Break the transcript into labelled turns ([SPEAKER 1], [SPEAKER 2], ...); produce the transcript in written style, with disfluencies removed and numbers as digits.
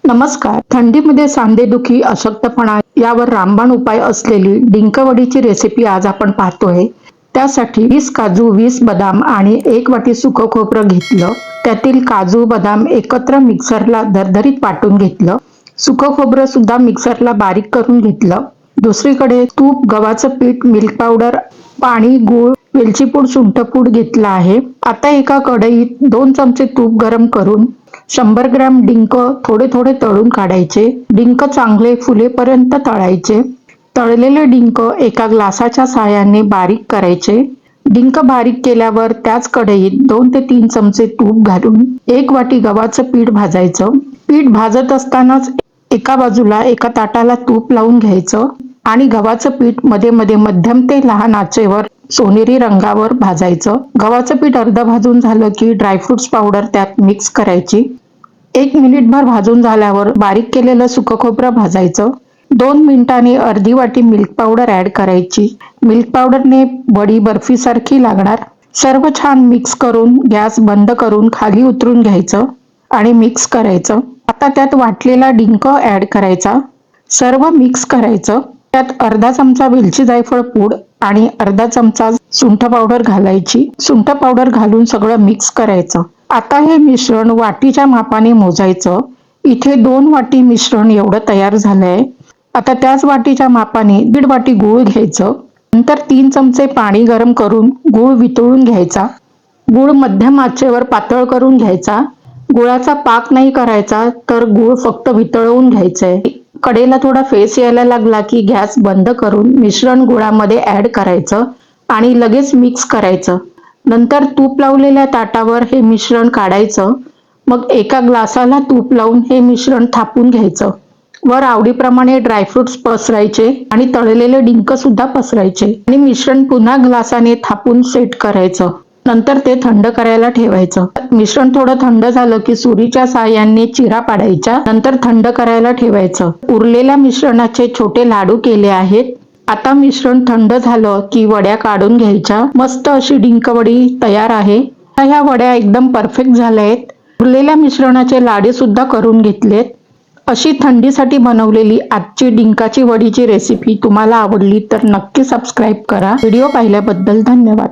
[SPEAKER 1] नमस्कार. थंडीमध्ये सांधेदुखी, अशक्तपणा यावर रामबाण उपाय असलेली डिंकवडीची रेसिपी आज आपण पाहतोय. त्यासाठी 20 काजू, 20 बदाम आणि 1 वाटी सुकं खोबरं घेतलं. त्यातील काजू, बदाम एकत्र मिक्सरला दरदरीत वाटून घेतलं. सुकं खोबरं सुद्धा मिक्सरला बारीक करून घेतलं. दुसरीकडे तूप, गव्हाचं पीठ, मिल्क पावडर, पाणी, गूळ, वेलची पूड, सुंठपूड घेतला आहे. आता एका कढईत 2 चमचे तूप गरम करून 100 ग्रॅम डिंक थोडे थोडे तळून काढायचे. डिंक चांगले फुलेपर्यंत तळायचे. तळलेले डिंक एका ग्लासाच्या साहाय्याने बारीक करायचे. डिंक बारीक केल्यावर त्याच कढईत 2 ते 3 चमचे तूप घालून 1 वाटी गव्हाचं पीठ भाजायचं. पीठ भाजत असतानाच एका बाजूला एका ताटाला तूप लावून घ्यायचं आणि गव्हाचं पीठ मध्ये मध्ये मध्यम ते लहान आचेवर सोनेरी रंगावर भाजायचं. गव्हाचं पीठ अर्ध भाजून झालं की ड्रायफ्रुट्स पावडर त्यात मिक्स करायची. 1 मिनिटभर भाजून झाल्यावर बारीक केलेलं सुकं खोबरं भाजायचं. 2 मिनिटांनी अर्धी वाटी मिल्क पावडर ऍड करायची. मिल्क पावडरने वडी बर्फीसारखी लागणार. सर्व छान मिक्स करून गॅस बंद करून खाली उतरून घ्यायचं आणि मिक्स करायचं. आता त्यात वाटलेला डिंक ऍड करायचा. सर्व मिक्स करायचं. त्यात अर्धा चमचा वेलची जायफळ पूड आणि अर्धा चमचा सुंठ पावडर घालायची. सुंठ पावडर घालून सगळं मिक्स करायचं. आता हे मिश्रण वाटीच्या मापाने मोजायचं. इथे 2 वाटी मिश्रण एवढं तयार झालंय. आता त्याच वाटीच्या मापाने 1.5 वाटी गूळ घ्यायचं. नंतर 3 चमचे पाणी गरम करून गूळ वितळून घ्यायचा. गूळ मध्यम आचेवर पातळ करून घ्यायचा. गुळाचा पाक नाही करायचा, तर गूळ फक्त वितळवून घ्यायचंय. कडेला थोडा फेस यायला लागला की गॅस बंद करून मिश्रण गुळामध्ये ऍड करायचं आणि लगेच मिक्स करायचं. नंतर तूप लावलेल्या ताटावर हे मिश्रण काढायचं. मग एका ग्लासाला तूप लावून हे मिश्रण थापून घ्यायचं. वर आवडीप्रमाणे ड्रायफ्रुट्स पसरायचे आणि तळलेले डिंक सुद्धा पसरायचे आणि मिश्रण पुन्हा ग्लासाने थापून सेट करायचं. नंतर ते थंड करायला ठेवायचं. मिश्रण थोडं थंड झालं की सुरीच्या साहाय्याने चिरा पाडायच्या. नंतर थंड करायला ठेवायचं. उरलेल्या मिश्रणाचे छोटे लाडू केले आहेत. आता मिश्रण थंड झालं की वड्या काढून घ्यायच्या. मस्त अशी डिंकवडी तयार आहे. ह्या वड्या एकदम परफेक्ट झाल्या आहेत. उरलेल्या मिश्रणाचे लाडू सुद्धा करून घेतलेत. अशी थंडीसाठी बनवलेली आजची डिंकाची वडीची रेसिपी तुम्हाला आवडली तर नक्की सबस्क्राईब करा. व्हिडिओ पाहिल्याबद्दल धन्यवाद.